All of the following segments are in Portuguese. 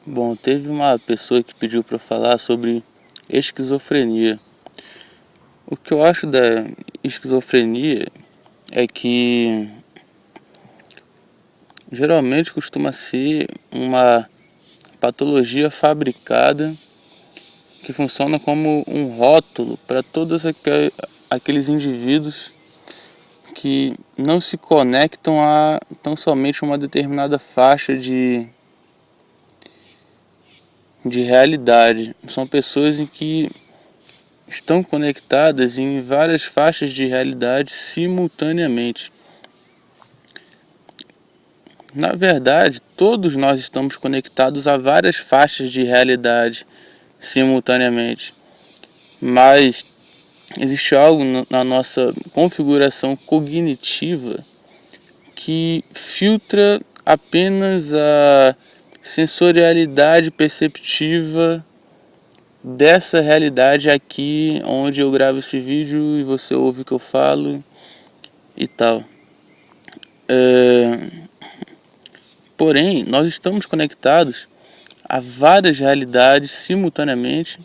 Bom, teve uma pessoa que pediu para eu falar sobre esquizofrenia. O que eu acho da esquizofrenia é que geralmente costuma ser uma patologia fabricada que funciona como um rótulo para todos aqueles indivíduos que não se conectam a tão somente uma determinada faixa de realidade. São pessoas em que estão conectadas em várias faixas de realidade simultaneamente. Na verdade, todos nós estamos conectados a várias faixas de realidade simultaneamente, mas existe algo na nossa configuração cognitiva que filtra apenas a sensorialidade perceptiva dessa realidade aqui onde eu gravo esse vídeo e você ouve o que eu falo e tal. Porém, nós estamos conectados a várias realidades simultaneamente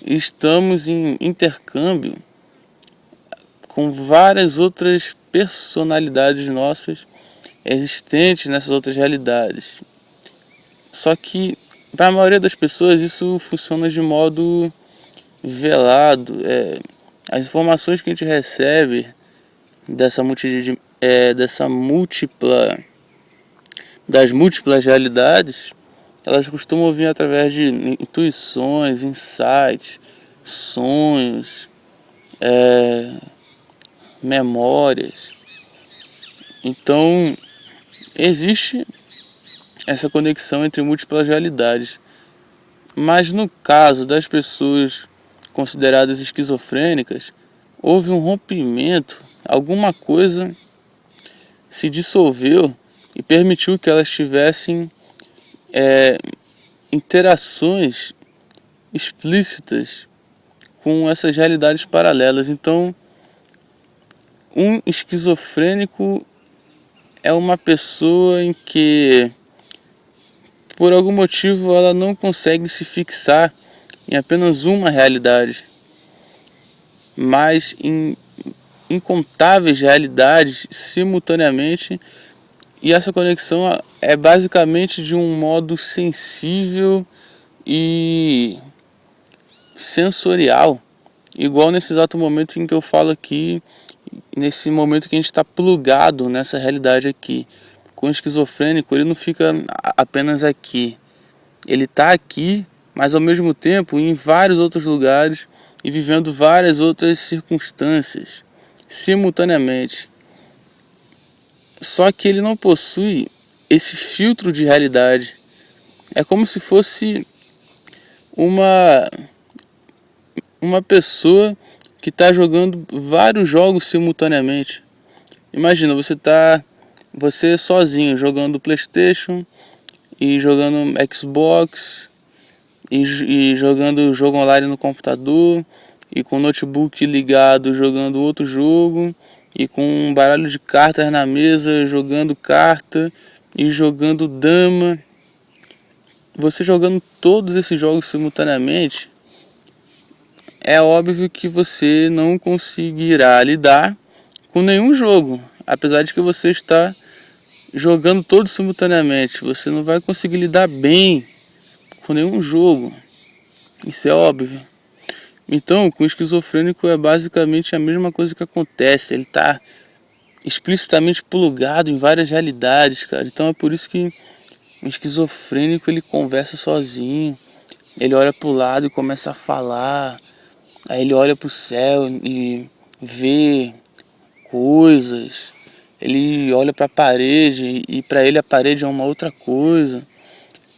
e estamos em intercâmbio com várias outras personalidades nossas existentes nessas outras realidades. Só que para a maioria das pessoas isso funciona de modo velado. As informações que a gente recebe dessa múltipla das múltiplas realidades, elas costumam vir através de intuições, insights, sonhos, memórias. Então, existe essa conexão entre múltiplas realidades. Mas no caso das pessoas consideradas esquizofrênicas, houve um rompimento, alguma coisa se dissolveu e permitiu que elas tivessem interações explícitas com essas realidades paralelas. Então, um esquizofrênico é uma pessoa em que, por algum motivo, ela não consegue se fixar em apenas uma realidade, mas em incontáveis realidades simultaneamente, e essa conexão é basicamente de um modo sensível e sensorial, igual nesse exato momento em que eu falo aqui, nesse momento que a gente está plugado nessa realidade aqui. Com o esquizofrênico, ele não fica apenas aqui, ele está aqui, mas ao mesmo tempo em vários outros lugares e vivendo várias outras circunstâncias simultaneamente. Só que ele não possui esse filtro de realidade. É como se fosse uma pessoa que está jogando vários jogos simultaneamente. Imagina, você sozinho jogando PlayStation e jogando Xbox e jogando jogo online no computador e com o notebook ligado jogando outro jogo e com um baralho de cartas na mesa jogando carta e jogando dama. Você jogando todos esses jogos simultaneamente, é óbvio que você não conseguirá lidar com nenhum jogo, apesar de que você está jogando todos simultaneamente. Você não vai conseguir lidar bem com nenhum jogo, isso é óbvio. Então, com o esquizofrênico é basicamente a mesma coisa que acontece. Ele está explicitamente plugado em várias realidades, cara. Então é por isso que o esquizofrênico ele conversa sozinho. Ele olha pro lado e começa a falar. Aí ele olha pro céu e vê coisas. Ele olha para a parede e para ele a parede é uma outra coisa.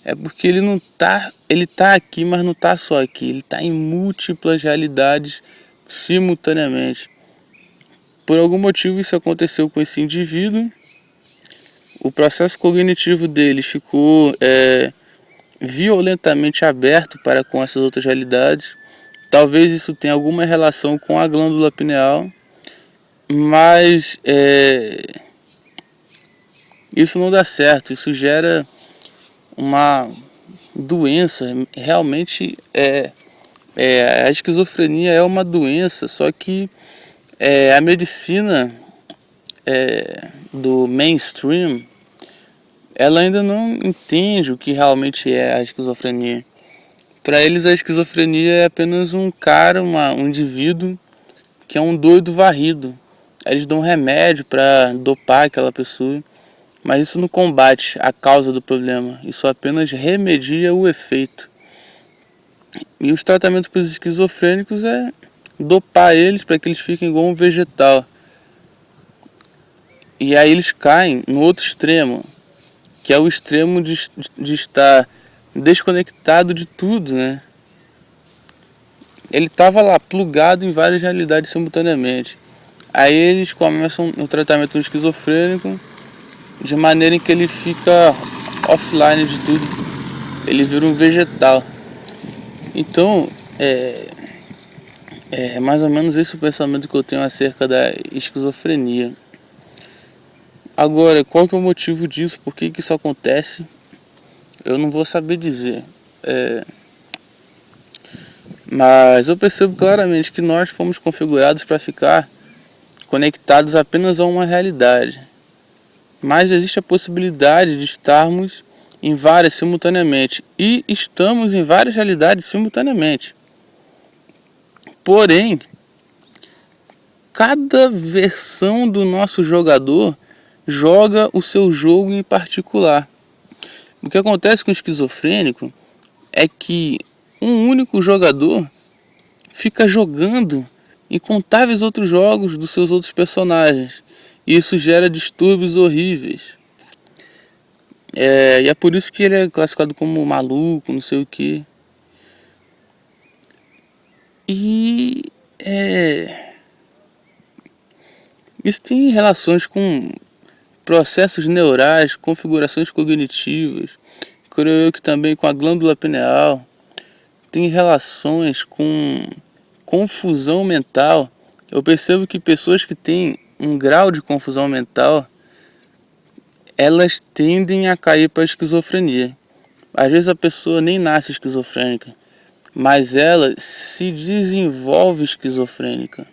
É porque ele tá aqui, mas não tá só aqui, ele tá em múltiplas realidades simultaneamente. Por algum motivo isso aconteceu com esse indivíduo. O processo cognitivo dele ficou violentamente aberto para com essas outras realidades. Talvez isso tenha alguma relação com a glândula pineal, mas isso não dá certo. Isso gera uma doença, realmente a esquizofrenia é uma doença, só que a medicina do mainstream, ela ainda não entende o que realmente é a esquizofrenia. Para eles a esquizofrenia é apenas um cara, um indivíduo que é um doido varrido. Eles dão remédio para dopar aquela pessoa, mas isso não combate a causa do problema, isso apenas remedia o efeito. E os tratamentos para os esquizofrênicos é dopar eles para que eles fiquem igual um vegetal. E aí eles caem no outro extremo, que é o extremo de estar desconectado de tudo, né? Ele estava lá plugado em várias realidades simultaneamente. Aí eles começam o tratamento do esquizofrênico de maneira em que ele fica offline de tudo. Ele vira um vegetal. Então, é mais ou menos esse o pensamento que eu tenho acerca da esquizofrenia. Agora, qual que é o motivo disso? Por que isso acontece? Eu não vou saber dizer. Mas eu percebo claramente que nós fomos configurados para ficar conectados apenas a uma realidade. Mas existe a possibilidade de estarmos em várias simultaneamente. E estamos em várias realidades simultaneamente. Porém, cada versão do nosso jogador joga o seu jogo em particular. O que acontece com o esquizofrênico é que um único jogador fica jogando incontáveis outros jogos dos seus outros personagens. E isso gera distúrbios horríveis. E é por isso que ele é classificado como maluco, não sei o que. E isso tem relações com processos neurais, configurações cognitivas, creio eu que também com a glândula pineal, tem relações com confusão mental. Eu percebo que pessoas que têm um grau de confusão mental, elas tendem a cair para a esquizofrenia. Às vezes a pessoa nem nasce esquizofrênica, mas ela se desenvolve esquizofrênica.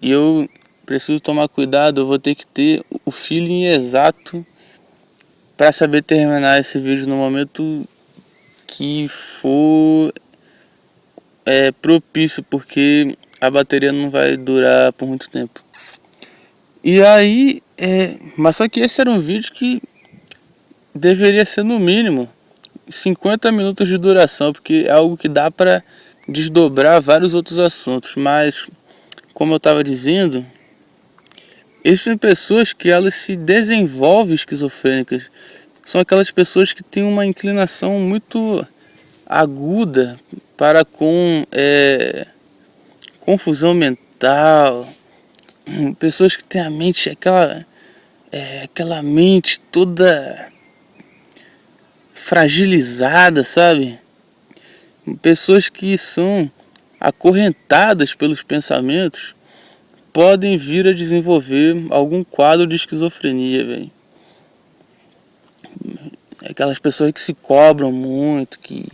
E eu preciso tomar cuidado, eu vou ter que ter o feeling exato para saber terminar esse vídeo no momento que for propício, porque a bateria não vai durar por muito tempo. E aí, mas só que esse era um vídeo que deveria ser no mínimo 50 minutos de duração, porque é algo que dá para desdobrar vários outros assuntos. Mas, como eu estava dizendo, existem pessoas que elas se desenvolvem esquizofrênicas. São aquelas pessoas que têm uma inclinação muito aguda para com confusão mental. Pessoas que têm a mente, aquela mente toda fragilizada, sabe? Pessoas que são acorrentadas pelos pensamentos podem vir a desenvolver algum quadro de esquizofrenia, velho. Aquelas pessoas que se cobram muito, que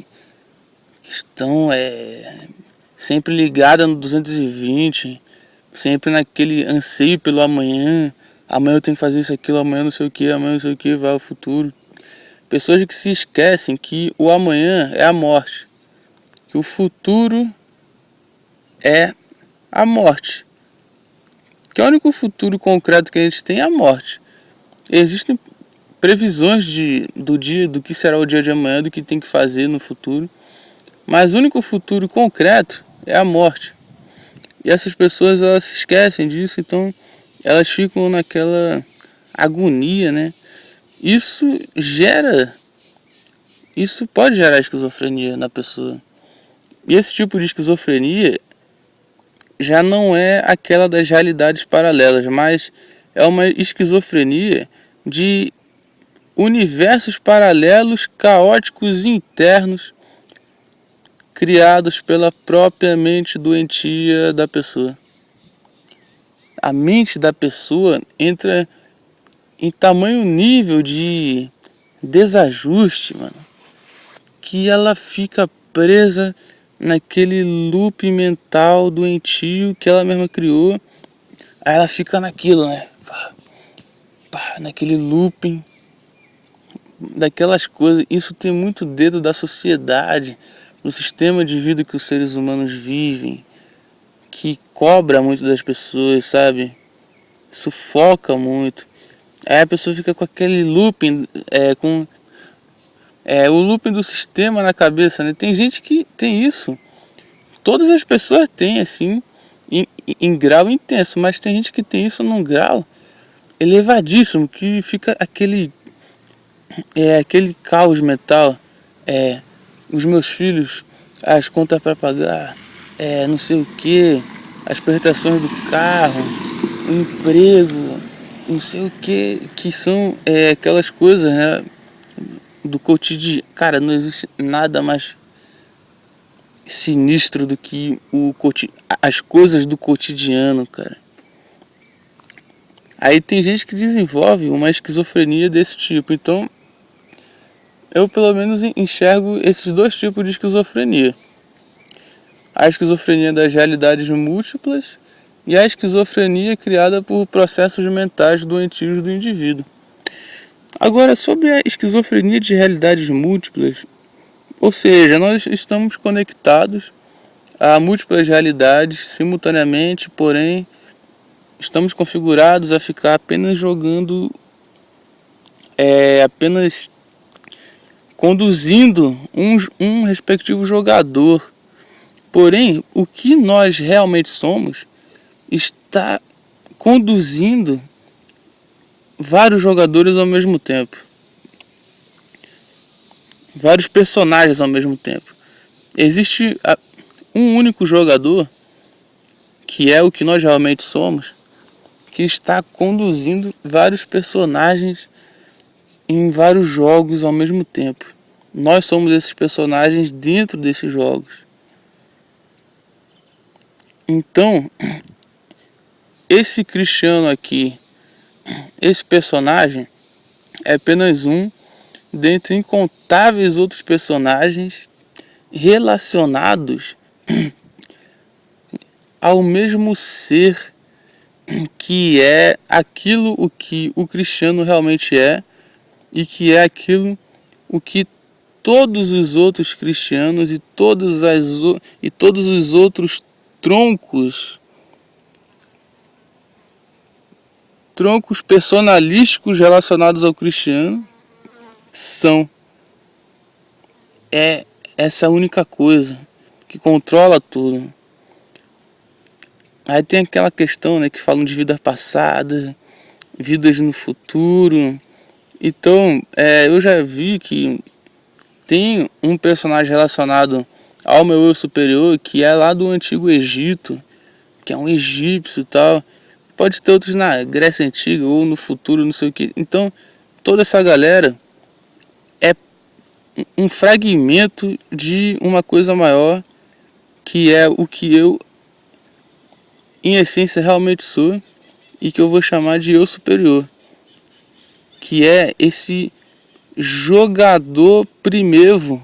estão sempre ligadas no 220, sempre naquele anseio pelo amanhã. Amanhã eu tenho que fazer isso, aquilo, amanhã não sei o que, amanhã não sei o que, vai ao futuro. Pessoas que se esquecem que o amanhã é a morte, que o futuro é a morte, que o único futuro concreto que a gente tem é a morte. Existem previsões do que será o dia de amanhã, do que tem que fazer no futuro, mas o único futuro concreto é a morte. E essas pessoas, elas se esquecem disso, então elas ficam naquela agonia, né? Isso pode gerar esquizofrenia na pessoa. E esse tipo de esquizofrenia já não é aquela das realidades paralelas, mas é uma esquizofrenia de universos paralelos, caóticos e internos, criados pela própria mente doentia da pessoa. A mente da pessoa entra em tamanho nível de desajuste, mano, que ela fica presa naquele loop mental doentio que ela mesma criou. Aí ela fica naquilo, né? Naquele looping daquelas coisas. Isso tem muito dedo da sociedade, do sistema de vida que os seres humanos vivem, que cobra muito das pessoas, sabe? Sufoca muito. Aí a pessoa fica com aquele looping, o looping do sistema na cabeça, né? Tem gente que tem isso. Todas as pessoas têm, assim, em grau intenso, mas tem gente que tem isso num grau elevadíssimo, que fica aquele caos mental. Os meus filhos, as contas para pagar, não sei o que, as prestações do carro, o emprego, não sei o que são aquelas coisas, né, do cotidiano. Cara, não existe nada mais sinistro do que as coisas do cotidiano, cara. Aí tem gente que desenvolve uma esquizofrenia desse tipo. Então, eu pelo menos enxergo esses dois tipos de esquizofrenia. A esquizofrenia das realidades múltiplas e a esquizofrenia criada por processos mentais doentios do indivíduo. Agora, sobre a esquizofrenia de realidades múltiplas, ou seja, nós estamos conectados a múltiplas realidades simultaneamente, porém estamos configurados a ficar apenas jogando, apenas conduzindo um respectivo jogador. Porém, o que nós realmente somos está conduzindo vários jogadores ao mesmo tempo, vários personagens ao mesmo tempo. Existe um único jogador, que é o que nós realmente somos, que está conduzindo vários personagens em vários jogos ao mesmo tempo. Nós somos esses personagens dentro desses jogos. Então, esse Cristiano aqui, esse personagem, é apenas um dentre incontáveis outros personagens relacionados ao mesmo ser que é aquilo o que o Cristiano realmente é, e que é aquilo o que todos os outros cristianos e todos os outros troncos personalísticos relacionados ao cristiano são. É essa única coisa que controla tudo. Aí tem aquela questão, né, que falam de vida passada, vidas no futuro. Então, eu já vi que tem um personagem relacionado ao meu eu superior que é lá do Antigo Egito, que é um egípcio e tal. Pode ter outros na Grécia Antiga ou no futuro, não sei o que. Então, toda essa galera é um fragmento de uma coisa maior, que é o que eu, em essência, realmente sou, e que eu vou chamar de eu superior, que é esse jogador primevo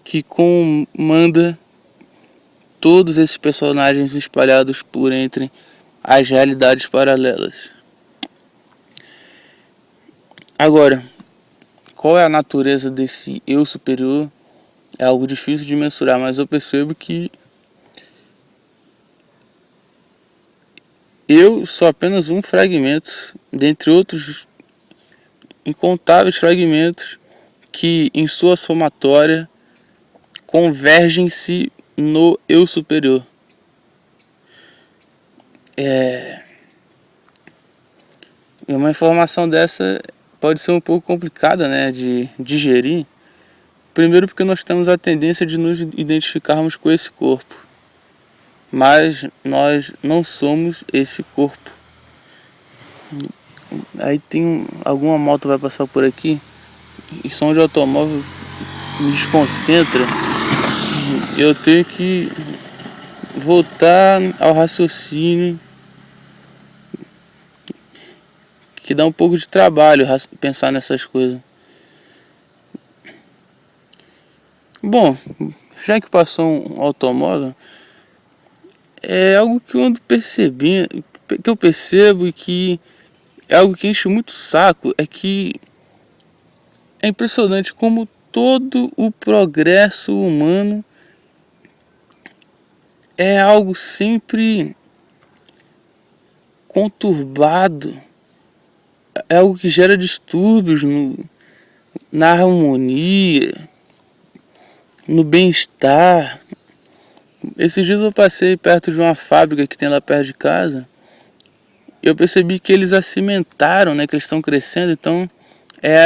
que comanda todos esses personagens espalhados por entre as realidades paralelas. Agora, qual é a natureza desse eu superior? É algo difícil de mensurar, mas eu percebo que eu sou apenas um fragmento, dentre outros incontáveis fragmentos que, em sua somatória, convergem-se no eu superior. E uma informação dessa pode ser um pouco complicada, né, de digerir. Primeiro porque nós temos a tendência de nos identificarmos com esse corpo, mas nós não somos esse corpo. Aí tem alguma moto vai passar por aqui e som de automóvel me desconcentra. Eu tenho que voltar ao raciocínio, que dá um pouco de trabalho pensar nessas coisas. Bom, já que passou um automóvel, é algo que eu ando percebendo, que eu percebo e que é algo que enche muito o saco, é que é impressionante como todo o progresso humano é algo sempre conturbado, é algo que gera distúrbios na harmonia, no bem-estar. Esses dias eu passei perto de uma fábrica que tem lá perto de casa e eu percebi que eles acimentaram, né, que eles estão crescendo, então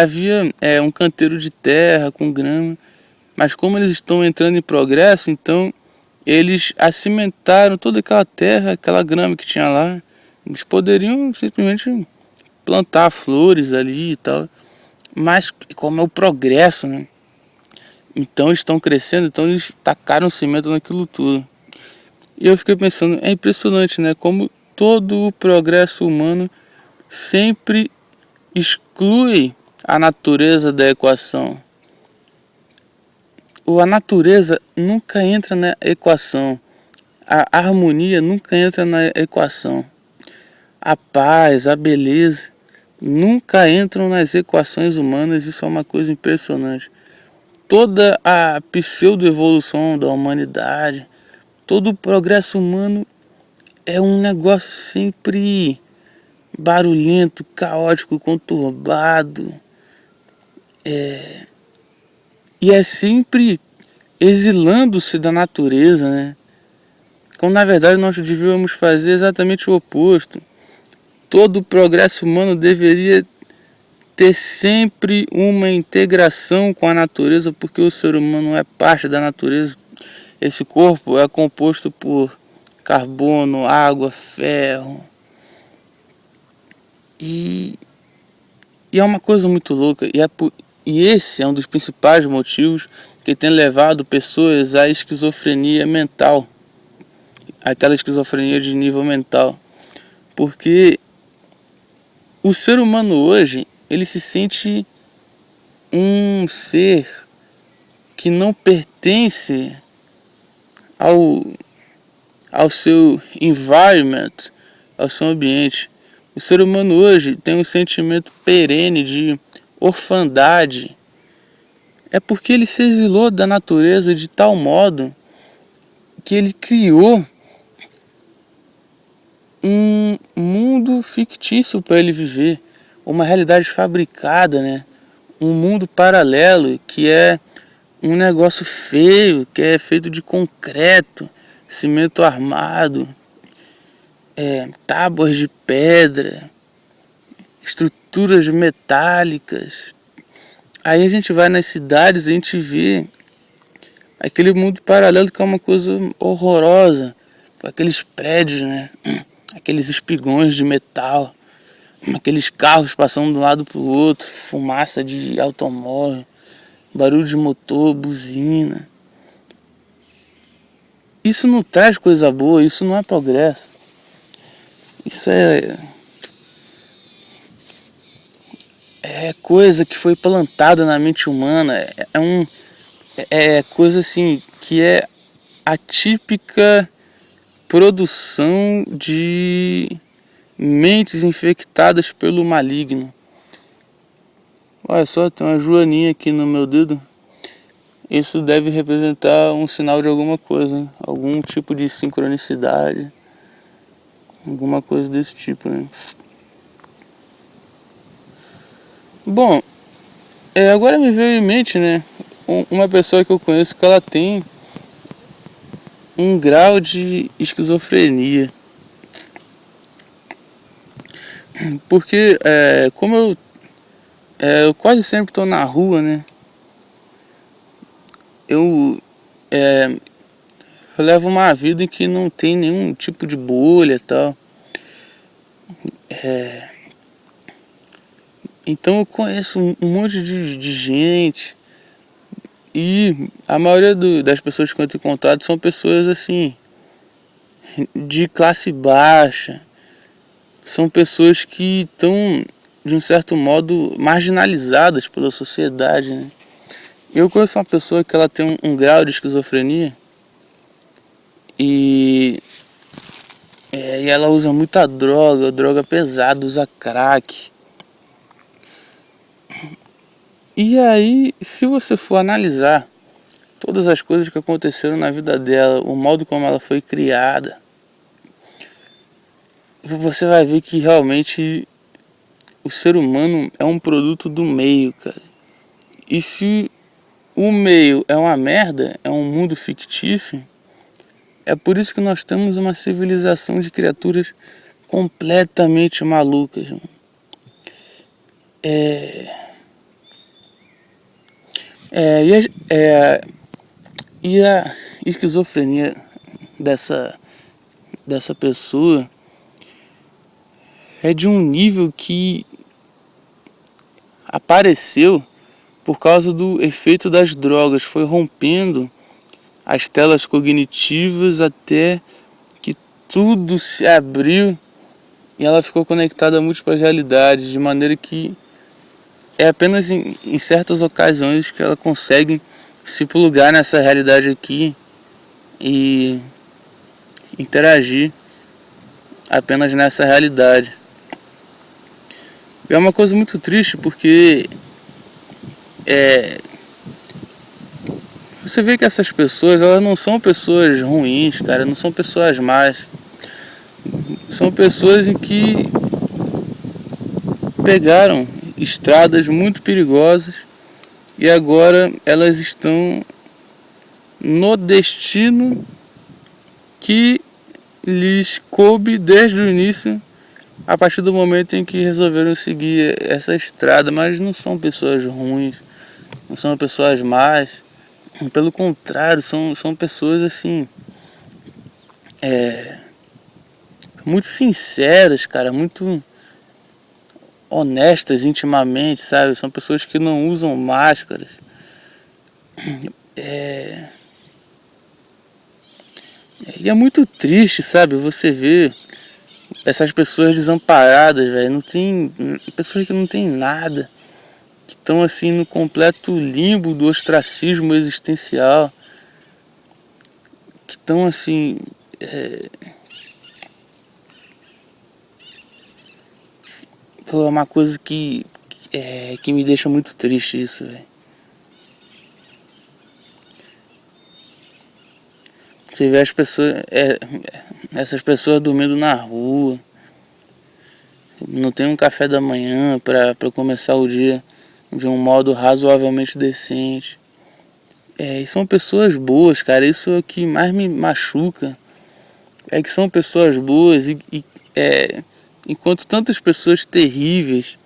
havia um canteiro de terra com grama, mas como eles estão entrando em progresso, então eles acimentaram toda aquela terra, aquela grama que tinha lá. Eles poderiam simplesmente plantar flores ali e tal, mas como é o progresso, né? Então eles estão crescendo, então eles tacaram cimento naquilo tudo. E eu fiquei pensando, é impressionante, né? Como todo o progresso humano sempre exclui a natureza da equação. A natureza nunca entra na equação. A harmonia nunca entra na equação. A paz, a beleza nunca entram nas equações humanas. Isso é uma coisa impressionante. Toda a pseudo-evolução da humanidade, todo o progresso humano é um negócio sempre barulhento, caótico, conturbado. E é sempre exilando-se da natureza, né? Quando na verdade nós devíamos fazer exatamente o oposto. Todo o progresso humano deveria ter sempre uma integração com a natureza, porque o ser humano é parte da natureza. Esse corpo é composto por carbono, água, ferro. E, e é uma coisa muito louca. E esse é um dos principais motivos que tem levado pessoas à esquizofrenia mental. Aquela esquizofrenia de nível mental. Porque o ser humano hoje, ele se sente um ser que não pertence ao, ao seu environment, ao seu ambiente. O ser humano hoje tem um sentimento perene de orfandade. É porque ele se exilou da natureza de tal modo que ele criou um mundo fictício para ele viver, uma realidade fabricada, né? Um mundo paralelo que é um negócio feio, que é feito de concreto, cimento armado, tábuas de pedra, estruturas metálicas. Aí a gente vai nas cidades e a gente vê aquele mundo paralelo que é uma coisa horrorosa, com aqueles prédios, né? Aqueles espigões de metal, aqueles carros passando de um lado para o outro, fumaça de automóvel, barulho de motor, buzina. Isso não traz coisa boa, isso não é progresso. Isso é coisa que foi plantada na mente humana, é coisa assim que é a típica produção de mentes infectadas pelo maligno. Olha só, tem uma joaninha aqui no meu dedo. Isso deve representar um sinal de alguma coisa, né? Algum tipo de sincronicidade, alguma coisa desse tipo, né? Bom, agora me veio em mente, né? Uma pessoa que eu conheço que ela tem um grau de esquizofrenia. Porque como eu quase sempre estou na rua, né? Eu, é, eu levo uma vida em que não tem nenhum tipo de bolha e tal. Então eu conheço um monte de gente. E a maioria das pessoas que eu entro em contato são pessoas assim, de classe baixa. São pessoas que estão, de um certo modo, marginalizadas pela sociedade, né? Eu conheço uma pessoa que ela tem um grau de esquizofrenia e, e ela usa muita droga pesada, usa crack. E aí, se você for analisar todas as coisas que aconteceram na vida dela, o modo como ela foi criada, você vai ver que realmente o ser humano é um produto do meio, cara. E se o meio é uma merda, é um mundo fictício, é por isso que nós temos uma civilização de criaturas completamente malucas. E a esquizofrenia dessa pessoa é de um nível que apareceu por causa do efeito das drogas, foi rompendo as telas cognitivas até que tudo se abriu e ela ficou conectada a múltiplas realidades, de maneira que é apenas em certas ocasiões que ela consegue se plugar nessa realidade aqui e interagir apenas nessa realidade. É uma coisa muito triste porque você vê que essas pessoas, elas não são pessoas ruins, cara, não são pessoas más. São pessoas em que pegaram estradas muito perigosas e agora elas estão no destino que lhes coube desde o início, a partir do momento em que resolveram seguir essa estrada. Mas não são pessoas ruins, não são pessoas más, pelo contrário, são pessoas assim, muito sinceras, cara, muito honestas intimamente, sabe? São pessoas que não usam máscaras. E é muito triste, sabe? Você vê essas pessoas desamparadas, velho. Não tem pessoas que não tem nada, que estão assim no completo limbo do ostracismo existencial, que estão assim é uma coisa que me deixa muito triste isso, velho. Você vê as pessoas, essas pessoas dormindo na rua, não tem um café da manhã para começar o dia de um modo razoavelmente decente. E são pessoas boas, cara. Isso é o que mais me machuca. É que são pessoas boas enquanto tantas pessoas terríveis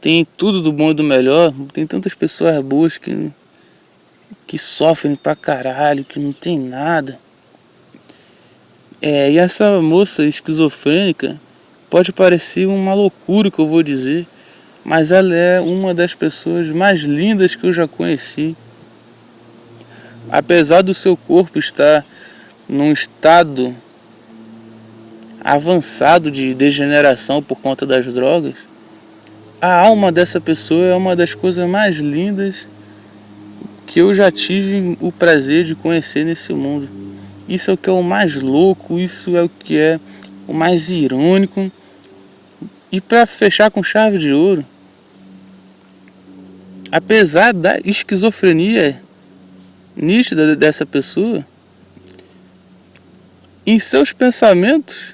têm tudo do bom e do melhor, tem tantas pessoas boas que sofrem pra caralho, que não tem nada. E essa moça esquizofrênica pode parecer uma loucura que eu vou dizer, mas ela é uma das pessoas mais lindas que eu já conheci. Apesar do seu corpo estar num estado avançado de degeneração por conta das drogas, a alma dessa pessoa é uma das coisas mais lindas que eu já tive o prazer de conhecer nesse mundo. Isso é o que é o mais louco, isso é o que é o mais irônico. E para fechar com chave de ouro, apesar da esquizofrenia nítida dessa pessoa, em seus pensamentos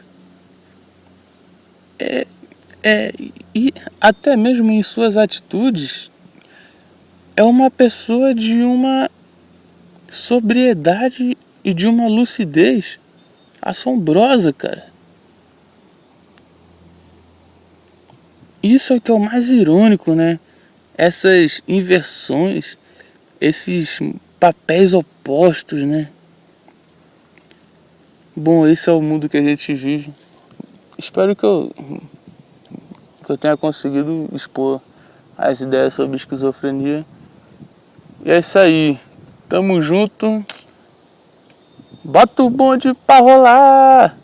e até mesmo em suas atitudes, é uma pessoa de uma sobriedade e de uma lucidez assombrosa, cara. Isso é o que é o mais irônico, né? Essas inversões, esses papéis opostos, né? Bom, esse é o mundo que a gente vive. Espero que eu tenha conseguido expor as ideias sobre esquizofrenia. E é isso aí. Tamo junto. Bota o bonde pra rolar!